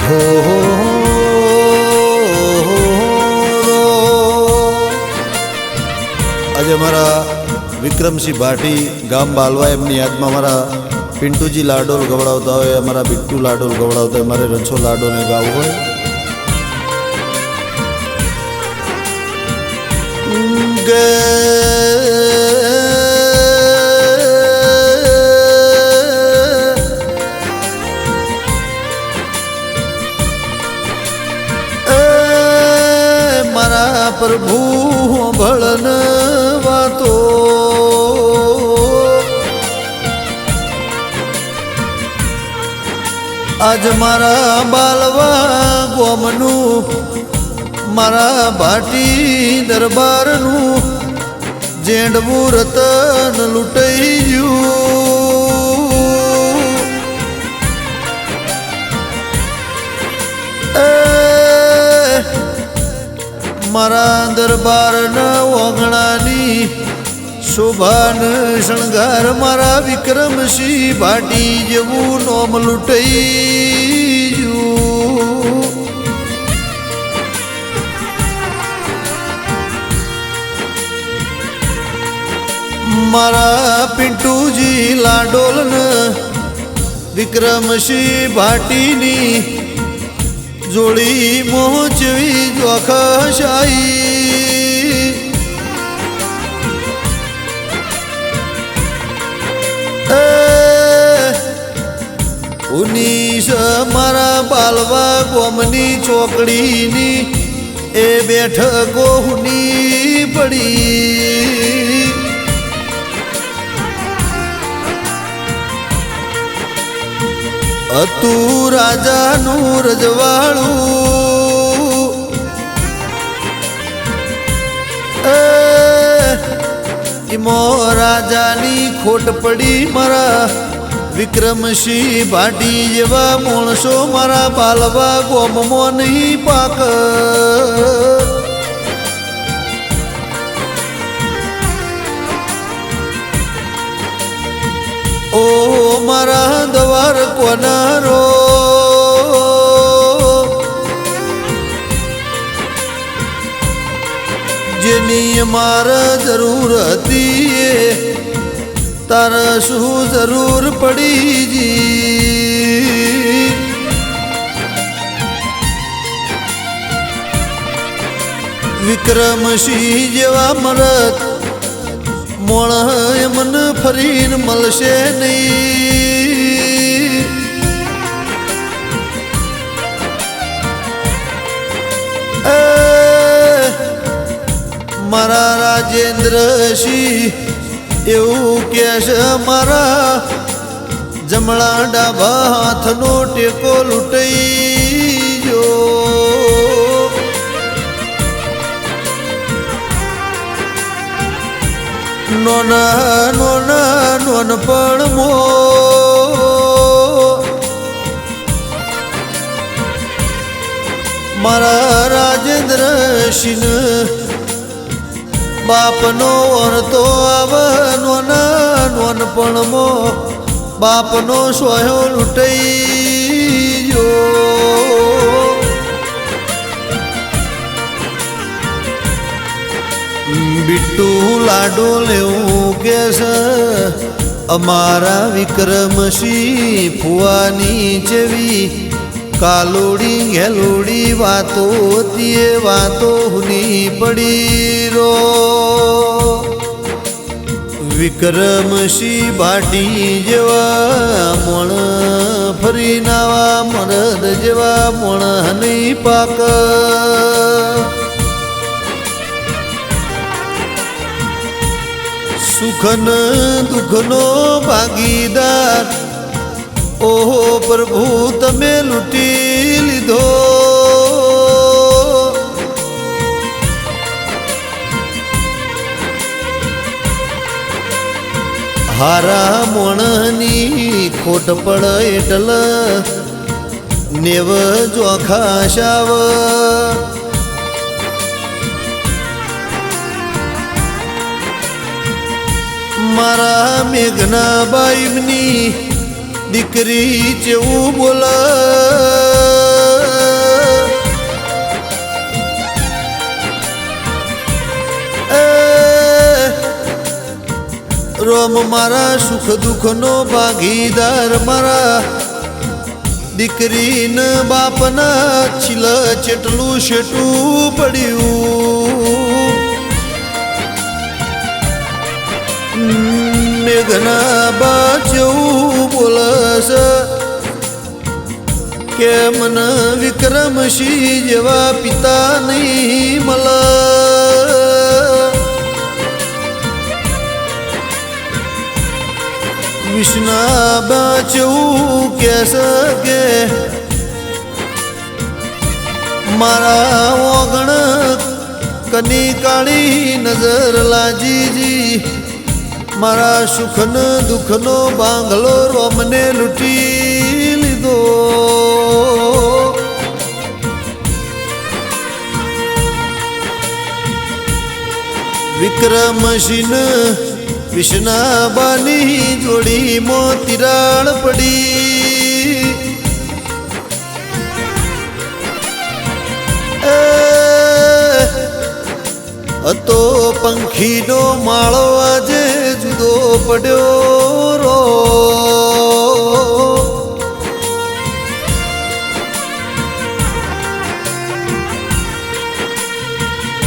હો આજે મારા વિક્રમસિંહ ભાટી ગામ બાલવા એમની યાદમાં મારા પિન્ટુજી લાડોલ ગવડાવતા હોય, અમારા બિટ્ટુ લાડોલ ગવડાવતા હોય, મારે રછો લાડોને ગાવું હોય. મારા પ્રભુ ભળન વાતો આજ મારા બાલવા ગોમનું મારા ભાટી દરબારનું જેંડવું રતન લૂંટાઈ ગયું. મારા દરબારના ઓગણાની શોભાન શણગાર મારા વિક્રમસિંહ ભાટી જેવું નોમ લૂંટાઈ ગયું. મારા પિન્ટુજી લાડોલન વિક્રમસિંહ ભાટીની જોડી મોચવી જોખશાઈ. ઉનીસ મારા બાલવા ગોમની ચોકડીની એ બેઠકો હુની પડી. હતું રાજાનું રજવાડું એમો રાજાની ખોટ પડી. મારા વિક્રમસિંહ ભાટી જેવા માણસો મારા બાલવા ગોમમાં નહીં પાક. ઓ મારા દ્વાર કોનારો જેની મારે જરૂર હતી તારે શું જરૂર પડી જી. વિક્રમસિંહ જેવા મરદ મોણ એમને ફરીને મળશે નહીં. મારા રાજેન્દ્રસિંહ એવું કે છે મારા જમણા ડાબા હાથનો ટેકો લૂંટાઈ ગયો. નોના નોના નોનપણમો મારા રાજેન્દ્રસિંહ બાપનો ઓરતો આવે. નોના નોનપણમો બાપનો સોયો લૂંટાઈ ગયો. બિટ્ટુ લાડોલ એવું કે છે અમારા વિક્રમસિંહ ફુવાની જેવી કાલોડી ઘેલોડી વાતો તે વાતો હુની પડી રો. વિક્રમસિંહ ભાટી જેવા મોણ ફરી નાવા મરદ જેવા મોણ નહીં પાક. સુખન દુઃખનો ભાગીદાર ઓહો પ્રભુ તમે લૂંટી લીધો. હારા મોણની ખોટ પડ એટલે નેવ જોખાશાવ. મારા મેઘનાબાઈની દીકરી જેવું બોલ રોમ મારા સુખ દુઃખનો ભાગીદાર મારા દીકરીને બાપના છીલ ચેટલું શેટું પડ્યું મેઘના બા જેવું બોલસ કે મન વિક્રમસિંહ જેવા પિતા નહીં મલ વિષ્ણા બાચવું કે સકે મારા ઓગણ કની કાળી નજર લાજીજી મારા સુખન દુઃખનો બાંગલો રોમને લૂંટી લીધો વિક્રમસિંહ વિષ્ણાબાની જોડીમાં તિરાડ પડી હતો પંખીનો માળો આજે જુદો પડ્યો રો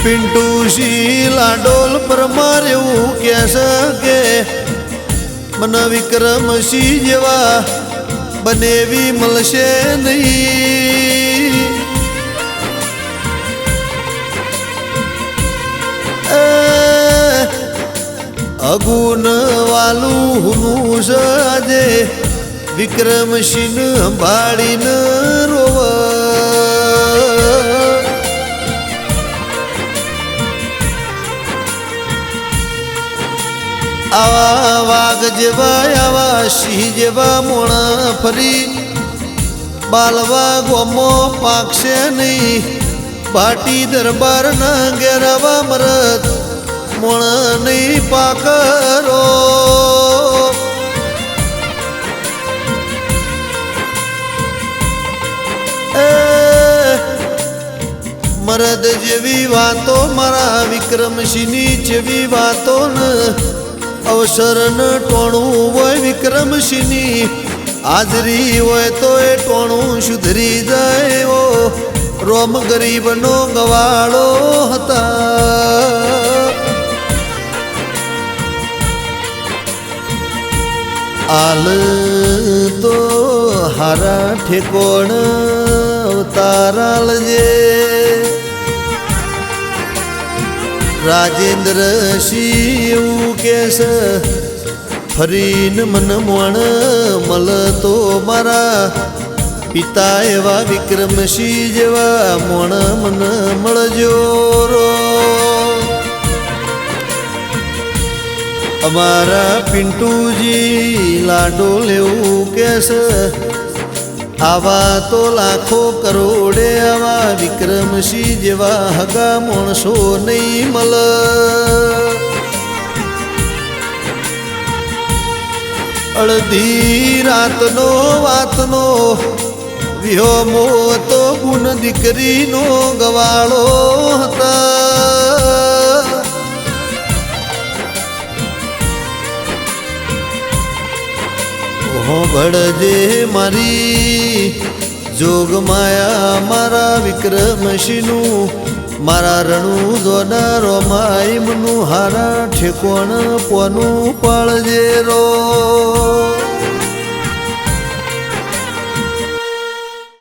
પિન્ટુસિંહ લાડોલ પર માર્યું કે સકે મન વિક્રમસિંહ જેવા બનેવી મળશે નહીં અગુન વાલું હુનું સજે વિક્રમસિંહ સંભાળીને રોવ આવા વાઘ જેવા આવા સિંહ જેવા મોણા ફરી બાલવા ગોમો પાકશે નહીં ભાટી દરબારના ઘેરાવા મરદ મોણ નહીં પાકરો મરદ જેવી વાતો મારા વિક્રમસિંહની જેવી વાતો ને અવસર ન ટોણું હોય વિક્રમસિંહની હાજરી હોય તો એ ટોણું સુધરી જાય ઓ રોમ ગરીબનો ગવાળો હતા આલ તો હારા ઠેકોણ અવતારાલજે રાજેન્દ્રસિંહ એવું કેસ ફરીને મન મોણ મલ તો મારા પિતા એવા વિક્રમસિંહ જેવા મોણ મન મળજો રો અમારા પિન્ટુજી લાડોલ એવું કેસ આવા તો લાખો કરોડે આવા વિક્રમસિંહ જેવા હગા માણસો નહીં મલ અડધી રાતનો વાતનો વિહોમો તો ગુણ દીકરીનો ગવાળો હતા ભળજે મારી જોગ માયા મારા વિક્રમસિંહનું મારા રણું દોના રોમાઈમનું હારા ઠેકોણ પોનું પાળજે રો